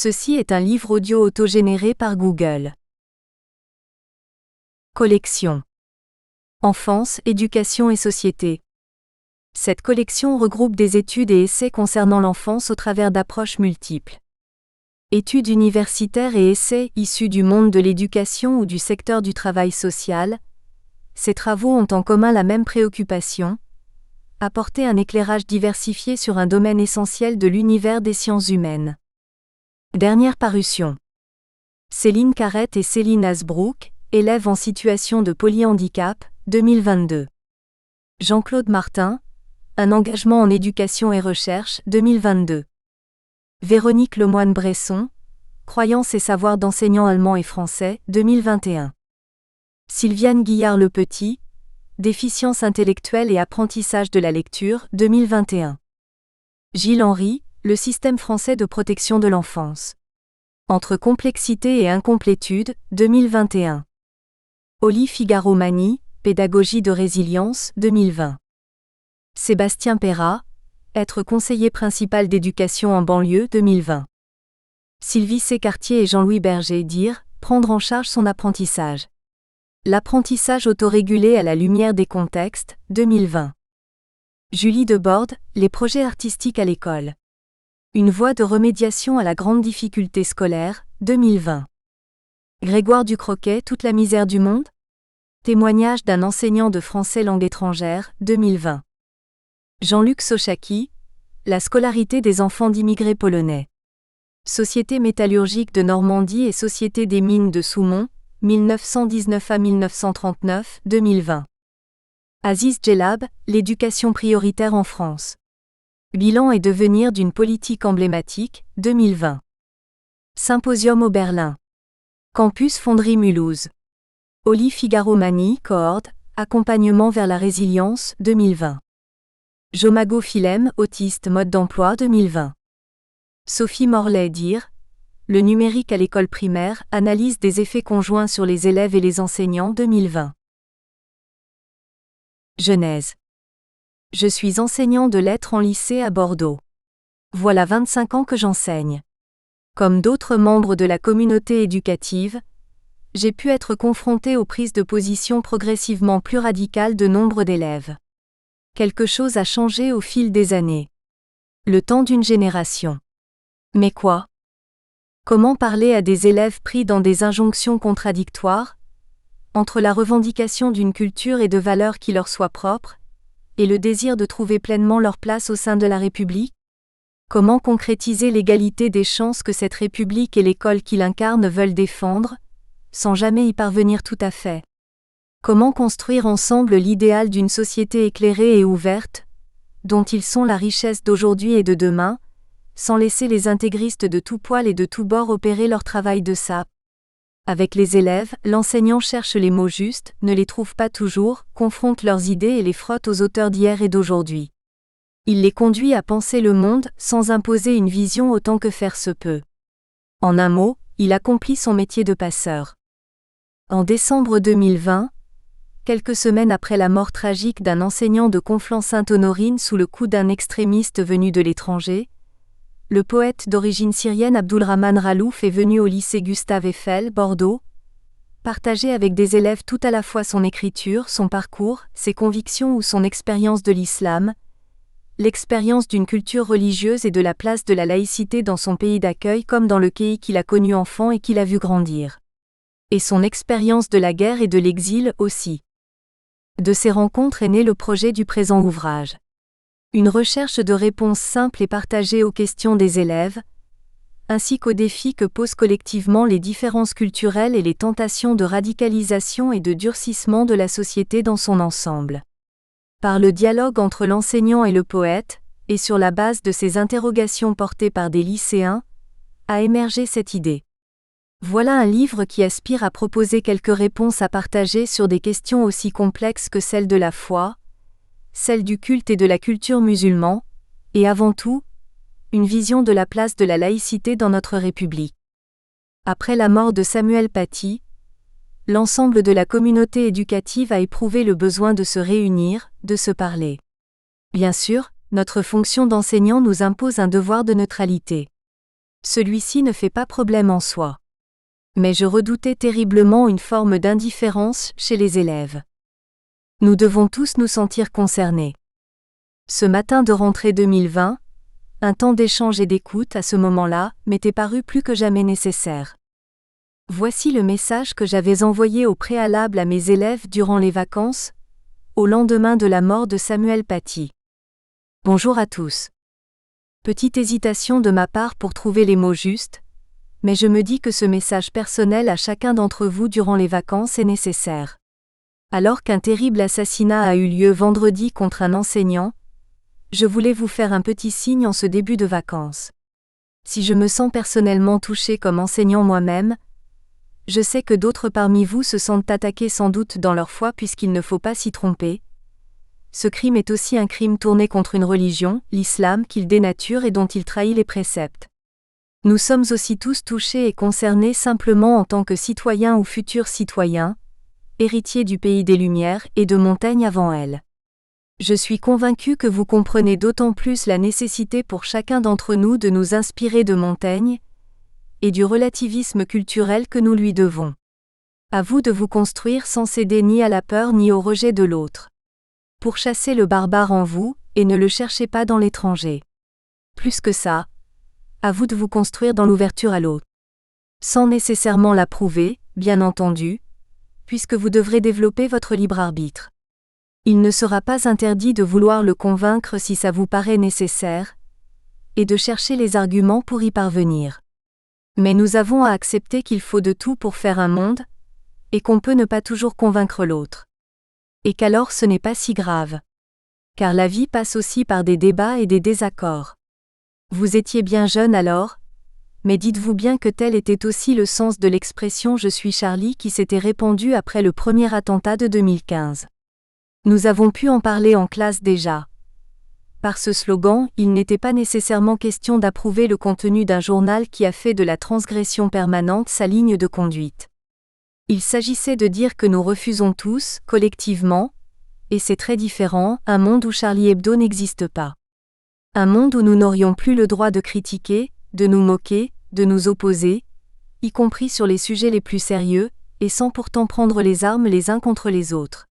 Ceci est un livre audio autogénéré par Google. Collection. Enfance, éducation et société. Cette collection regroupe des études et essais concernant l'enfance au travers d'approches multiples. Études universitaires et essais issus du monde de l'éducation ou du secteur du travail social, ces travaux ont en commun la même préoccupation: apporter un éclairage diversifié sur un domaine essentiel de l'univers des sciences humaines. Dernière parution. Céline Carrette et Céline Hasbrook, élèves en situation de polyhandicap, 2022. Jean-Claude Martin, un engagement en éducation et recherche, 2022. Véronique Lemoine-Bresson, croyances et savoirs d'enseignants allemands et français, 2021. Sylviane Guillard-Lepetit, déficience intellectuelle et apprentissage de la lecture, 2021. Gilles Henry, le système français de protection de l'enfance. Entre complexité et incomplétude, 2021. Oli Figaro-Mani, pédagogie de résilience, 2020. Sébastien Perrat, être conseiller principal d'éducation en banlieue, 2020. Sylvie Sécartier et Jean-Louis Berger dire, prendre en charge son apprentissage. L'apprentissage autorégulé à la lumière des contextes, 2020. Julie Deborde, les projets artistiques à l'école. Une voie de remédiation à la grande difficulté scolaire, 2020. Grégoire Ducroquet, toute la misère du monde? Témoignage d'un enseignant de français langue étrangère, 2020. Jean-Luc Sochaki, la scolarité des enfants d'immigrés polonais. Société métallurgique de Normandie et Société des mines de Soumont, 1919 à 1939, 2020. Aziz Djellab, l'éducation prioritaire en France. Bilan et devenir d'une politique emblématique, 2020. Symposium au Berlin. Campus Fonderie Mulhouse. Oli Figaro-Mani, cohorte, accompagnement vers la résilience, 2020. Jomago Philem, autiste mode d'emploi, 2020. Sophie Morlaix dire, le numérique à l'école primaire, analyse des effets conjoints sur les élèves et les enseignants, 2020. Genèse. Je suis enseignant de lettres en lycée à Bordeaux. Voilà 25 ans que j'enseigne. Comme d'autres membres de la communauté éducative, j'ai pu être confronté aux prises de position progressivement plus radicales de nombre d'élèves. Quelque chose a changé au fil des années. Le temps d'une génération. Mais quoi? Comment parler à des élèves pris dans des injonctions contradictoires, entre la revendication d'une culture et de valeurs qui leur soient propres, et le désir de trouver pleinement leur place au sein de la République? Comment concrétiser l'égalité des chances que cette République et l'école qui l'incarne veulent défendre, sans jamais y parvenir tout à fait? Comment construire ensemble l'idéal d'une société éclairée et ouverte, dont ils sont la richesse d'aujourd'hui et de demain, sans laisser les intégristes de tout poil et de tout bord opérer leur travail de sape? Avec les élèves, l'enseignant cherche les mots justes, ne les trouve pas toujours, confronte leurs idées et les frotte aux auteurs d'hier et d'aujourd'hui. Il les conduit à penser le monde, sans imposer une vision autant que faire se peut. En un mot, il accomplit son métier de passeur. En décembre 2020, quelques semaines après la mort tragique d'un enseignant de Conflans-Sainte-Honorine sous le coup d'un extrémiste venu de l'étranger, le poète d'origine syrienne Abdulrahman Ralouf est venu au lycée Gustave Eiffel, Bordeaux, partager avec des élèves tout à la fois son écriture, son parcours, ses convictions ou son expérience de l'islam, l'expérience d'une culture religieuse et de la place de la laïcité dans son pays d'accueil comme dans le pays qu'il a connu enfant et qu'il a vu grandir. Et son expérience de la guerre et de l'exil aussi. De ces rencontres est né le projet du présent ouvrage. Une recherche de réponses simples et partagées aux questions des élèves, ainsi qu'aux défis que posent collectivement les différences culturelles et les tentations de radicalisation et de durcissement de la société dans son ensemble. Par le dialogue entre l'enseignant et le poète, et sur la base de ces interrogations portées par des lycéens, a émergé cette idée. Voilà un livre qui aspire à proposer quelques réponses à partager sur des questions aussi complexes que celles de la foi, celle du culte et de la culture musulmane, et avant tout, une vision de la place de la laïcité dans notre République. Après la mort de Samuel Paty, l'ensemble de la communauté éducative a éprouvé le besoin de se réunir, de se parler. Bien sûr, notre fonction d'enseignant nous impose un devoir de neutralité. Celui-ci ne fait pas problème en soi. Mais je redoutais terriblement une forme d'indifférence chez les élèves. Nous devons tous nous sentir concernés. Ce matin de rentrée 2020, un temps d'échange et d'écoute à ce moment-là m'était paru plus que jamais nécessaire. Voici le message que j'avais envoyé au préalable à mes élèves durant les vacances, au lendemain de la mort de Samuel Paty. Bonjour à tous. Petite hésitation de ma part pour trouver les mots justes, mais je me dis que ce message personnel à chacun d'entre vous durant les vacances est nécessaire. Alors qu'un terrible assassinat a eu lieu vendredi contre un enseignant, je voulais vous faire un petit signe en ce début de vacances. Si je me sens personnellement touché comme enseignant moi-même, je sais que d'autres parmi vous se sentent attaqués sans doute dans leur foi puisqu'il ne faut pas s'y tromper. Ce crime est aussi un crime tourné contre une religion, l'islam, qu'il dénature et dont il trahit les préceptes. Nous sommes aussi tous touchés et concernés simplement en tant que citoyens ou futurs citoyens, héritiers du pays des Lumières et de Montaigne avant elle. Je suis convaincu que vous comprenez d'autant plus la nécessité pour chacun d'entre nous de nous inspirer de Montaigne et du relativisme culturel que nous lui devons. À vous de vous construire sans céder ni à la peur ni au rejet de l'autre. Pourchassez le barbare en vous, et ne le cherchez pas dans l'étranger. Plus que ça, à vous de vous construire dans l'ouverture à l'autre. Sans nécessairement l'approuver, bien entendu, puisque vous devrez développer votre libre arbitre. Il ne sera pas interdit de vouloir le convaincre si ça vous paraît nécessaire, et de chercher les arguments pour y parvenir. Mais nous avons à accepter qu'il faut de tout pour faire un monde, et qu'on peut ne pas toujours convaincre l'autre. Et qu'alors ce n'est pas si grave. Car la vie passe aussi par des débats et des désaccords. Vous étiez bien jeune alors, mais dites-vous bien que tel était aussi le sens de l'expression « Je suis Charlie » qui s'était répandue après le premier attentat de 2015. Nous avons pu en parler en classe déjà. Par ce slogan, il n'était pas nécessairement question d'approuver le contenu d'un journal qui a fait de la transgression permanente sa ligne de conduite. Il s'agissait de dire que nous refusons tous, collectivement, et c'est très différent, un monde où Charlie Hebdo n'existe pas. Un monde où nous n'aurions plus le droit de critiquer, de nous moquer, de nous opposer, y compris sur les sujets les plus sérieux, et sans pourtant prendre les armes les uns contre les autres.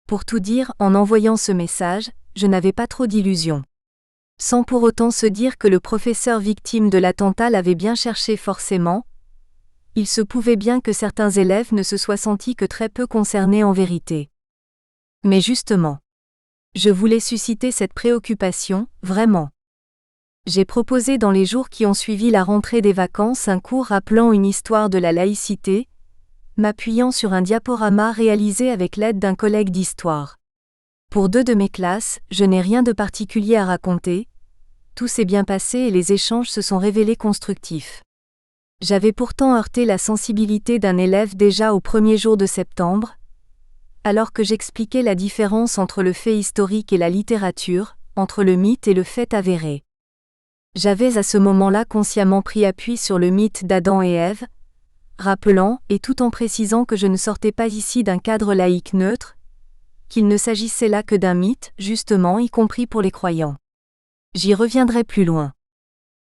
Pour tout dire, en envoyant ce message, je n'avais pas trop d'illusions. Sans pour autant se dire que le professeur victime de l'attentat l'avait bien cherché forcément, il se pouvait bien que certains élèves ne se soient sentis que très peu concernés en vérité. Mais justement, je voulais susciter cette préoccupation, vraiment. J'ai proposé dans les jours qui ont suivi la rentrée des vacances un cours rappelant une histoire de la laïcité, m'appuyant sur un diaporama réalisé avec l'aide d'un collègue d'histoire. Pour 2 de mes classes, je n'ai rien de particulier à raconter, tout s'est bien passé et les échanges se sont révélés constructifs. J'avais pourtant heurté la sensibilité d'un élève déjà au premier jour de septembre, alors que j'expliquais la différence entre le fait historique et la littérature, entre le mythe et le fait avéré. J'avais à ce moment-là consciemment pris appui sur le mythe d'Adam et Ève, rappelant, et tout en précisant que je ne sortais pas ici d'un cadre laïque neutre, qu'il ne s'agissait là que d'un mythe, justement, y compris pour les croyants. J'y reviendrai plus loin.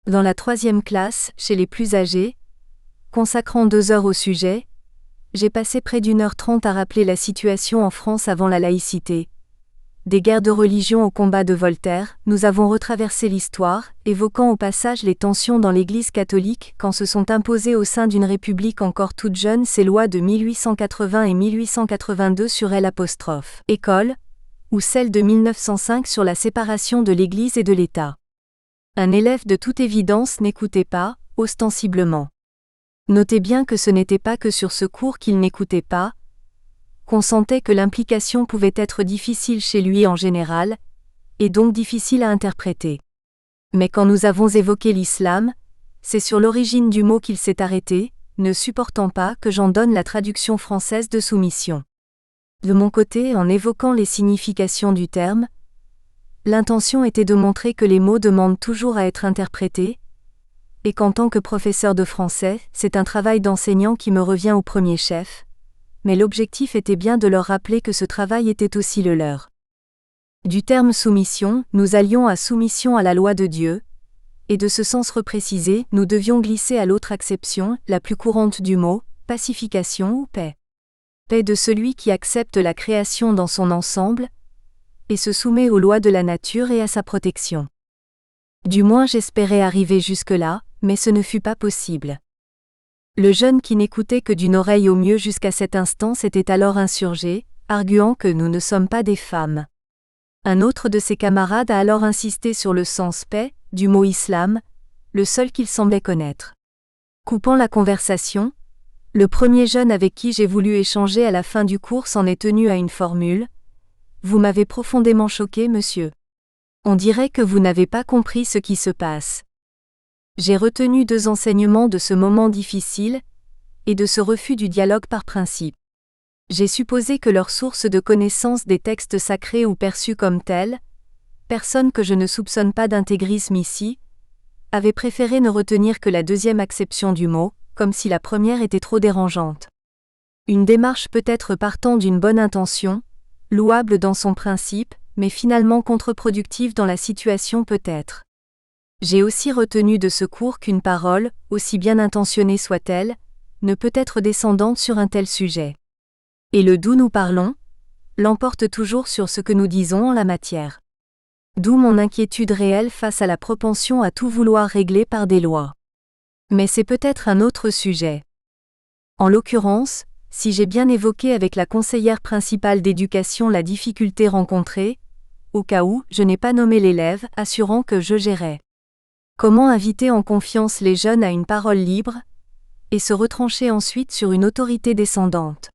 Dans la 3e classe, chez les plus âgés, consacrant 2 heures au sujet, j'ai passé près d'1h30 à rappeler la situation en France avant la laïcité. Des guerres de religion au combat de Voltaire, nous avons retraversé l'histoire, évoquant au passage les tensions dans l'Église catholique quand se sont imposées au sein d'une république encore toute jeune ces lois de 1880 et 1882 sur l'école, ou celle de 1905 sur la séparation de l'Église et de l'État. Un élève de toute évidence n'écoutait pas, ostensiblement. Notez bien que ce n'était pas que sur ce cours qu'il n'écoutait pas, qu'on sentait que l'implication pouvait être difficile chez lui en général, et donc difficile à interpréter. Mais quand nous avons évoqué l'islam, c'est sur l'origine du mot qu'il s'est arrêté, ne supportant pas que j'en donne la traduction française de soumission. De mon côté, en évoquant les significations du terme, l'intention était de montrer que les mots demandent toujours à être interprétés, et qu'en tant que professeur de français, c'est un travail d'enseignant qui me revient au premier chef, mais l'objectif était bien de leur rappeler que ce travail était aussi le leur. Du terme soumission, nous allions à soumission à la loi de Dieu, et de ce sens reprécisé, nous devions glisser à l'autre acception, la plus courante du mot, pacification ou paix. Paix de celui qui accepte la création dans son ensemble, et se soumet aux lois de la nature et à sa protection. Du moins j'espérais arriver jusque-là, mais ce ne fut pas possible. Le jeune qui n'écoutait que d'une oreille au mieux jusqu'à cet instant s'était alors insurgé, arguant que nous ne sommes pas des femmes. Un autre de ses camarades a alors insisté sur le sens paix du mot islam, le seul qu'il semblait connaître. Coupant la conversation, le premier jeune avec qui j'ai voulu échanger à la fin du cours s'en est tenu à une formule. « Vous m'avez profondément choqué, monsieur. On dirait que vous n'avez pas compris ce qui se passe. » J'ai retenu 2 enseignements de ce moment difficile, et de ce refus du dialogue par principe. J'ai supposé que leur source de connaissance des textes sacrés ou perçus comme tels, personne que je ne soupçonne pas d'intégrisme ici, avait préféré ne retenir que la deuxième acception du mot, comme si la première était trop dérangeante. Une démarche peut-être partant d'une bonne intention, louable dans son principe, mais finalement contre-productive dans la situation peut-être. J'ai aussi retenu de ce cours qu'une parole, aussi bien intentionnée soit-elle, ne peut être descendante sur un tel sujet. Et le d'où nous parlons l'emporte toujours sur ce que nous disons en la matière. D'où mon inquiétude réelle face à la propension à tout vouloir régler par des lois. Mais c'est peut-être un autre sujet. En l'occurrence, si j'ai bien évoqué avec la conseillère principale d'éducation la difficulté rencontrée, au cas où je n'ai pas nommé l'élève, assurant que je gérais. Comment inviter en confiance les jeunes à une parole libre, et se retrancher ensuite sur une autorité descendante.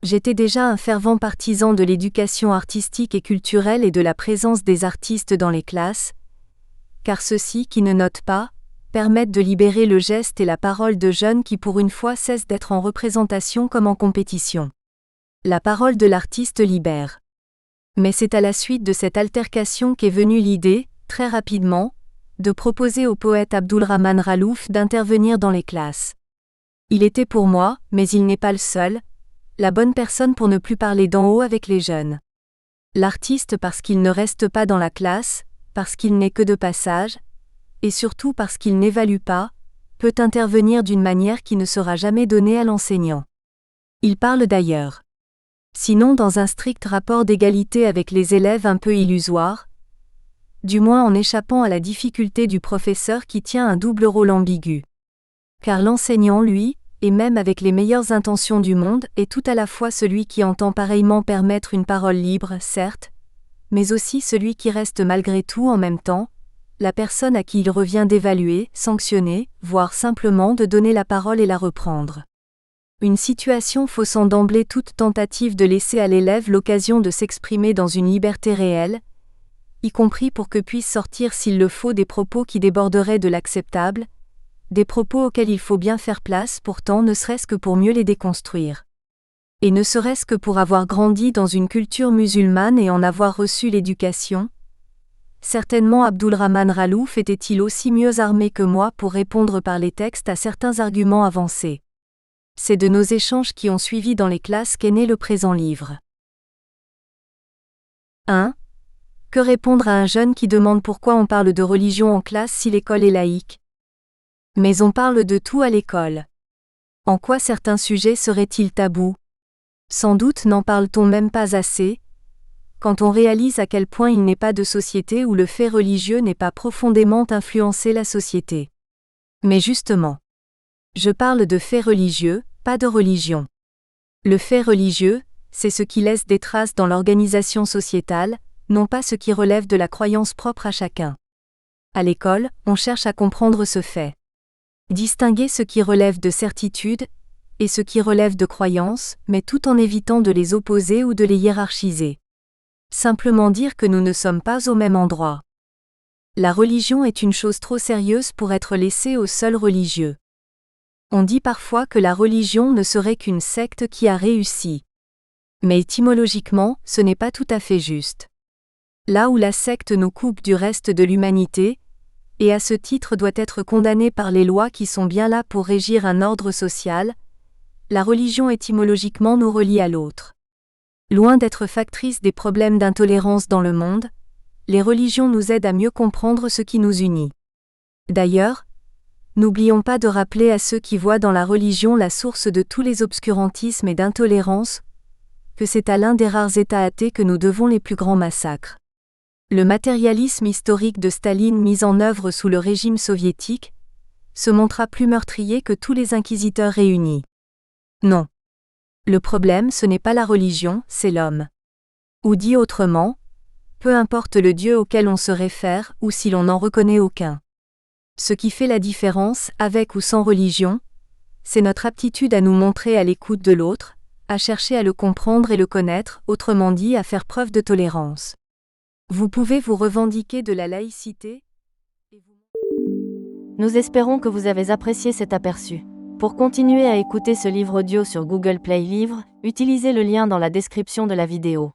J'étais déjà un fervent partisan de l'éducation artistique et culturelle et de la présence des artistes dans les classes, car ceux-ci qui ne notent pas, permettent de libérer le geste et la parole de jeunes qui pour une fois cessent d'être en représentation comme en compétition. La parole de l'artiste libère. Mais c'est à la suite de cette altercation qu'est venue l'idée, très rapidement, de proposer au poète Abdulrahman Ralouf d'intervenir dans les classes. Il était pour moi, mais il n'est pas le seul, la bonne personne pour ne plus parler d'en haut avec les jeunes. L'artiste parce qu'il ne reste pas dans la classe, parce qu'il n'est que de passage, et surtout parce qu'il n'évalue pas, peut intervenir d'une manière qui ne sera jamais donnée à l'enseignant. Il parle d'ailleurs. Sinon dans un strict rapport d'égalité avec les élèves un peu illusoire, du moins en échappant à la difficulté du professeur qui tient un double rôle ambigu. Car l'enseignant, lui, et même avec les meilleures intentions du monde, est tout à la fois celui qui entend pareillement permettre une parole libre, certes, mais aussi celui qui reste malgré tout en même temps, la personne à qui il revient d'évaluer, sanctionner, voire simplement de donner la parole et la reprendre. Une situation faussant d'emblée toute tentative de laisser à l'élève l'occasion de s'exprimer dans une liberté réelle, y compris pour que puissent sortir s'il le faut des propos qui déborderaient de l'acceptable, des propos auxquels il faut bien faire place pourtant ne serait-ce que pour mieux les déconstruire. Et ne serait-ce que pour avoir grandi dans une culture musulmane et en avoir reçu l'éducation, certainement Abdulrahman Ralouf était-il aussi mieux armé que moi pour répondre par les textes à certains arguments avancés. C'est de nos échanges qui ont suivi dans les classes qu'est né le présent livre. 1. Que répondre à un jeune qui demande pourquoi on parle de religion en classe si l'école est laïque ? Mais on parle de tout à l'école. En quoi certains sujets seraient-ils tabous ? Sans doute n'en parle-t-on même pas assez, quand on réalise à quel point il n'est pas de société où le fait religieux n'ait pas profondément influencé la société. Mais justement, je parle de fait religieux, pas de religion. Le fait religieux, c'est ce qui laisse des traces dans l'organisation sociétale, non pas ce qui relève de la croyance propre à chacun. À l'école, on cherche à comprendre ce fait. Distinguer ce qui relève de certitude et ce qui relève de croyance, mais tout en évitant de les opposer ou de les hiérarchiser. Simplement dire que nous ne sommes pas au même endroit. La religion est une chose trop sérieuse pour être laissée aux seuls religieux. On dit parfois que la religion ne serait qu'une secte qui a réussi. Mais étymologiquement, ce n'est pas tout à fait juste. Là où la secte nous coupe du reste de l'humanité, et à ce titre doit être condamnée par les lois qui sont bien là pour régir un ordre social, la religion étymologiquement nous relie à l'autre. Loin d'être factrice des problèmes d'intolérance dans le monde, les religions nous aident à mieux comprendre ce qui nous unit. D'ailleurs, n'oublions pas de rappeler à ceux qui voient dans la religion la source de tous les obscurantismes et d'intolérance, que c'est à l'un des rares États athées que nous devons les plus grands massacres. Le matérialisme historique de Staline mis en œuvre sous le régime soviétique se montra plus meurtrier que tous les inquisiteurs réunis. Non. Le problème ce n'est pas la religion, c'est l'homme. Ou dit autrement, peu importe le Dieu auquel on se réfère ou si l'on n'en reconnaît aucun. Ce qui fait la différence, avec ou sans religion, c'est notre aptitude à nous montrer à l'écoute de l'autre, à chercher à le comprendre et le connaître, autrement dit à faire preuve de tolérance. Vous pouvez vous revendiquer de la laïcité. Nous espérons que vous avez apprécié cet aperçu. Pour continuer à écouter ce livre audio sur Google Play Livres, utilisez le lien dans la description de la vidéo.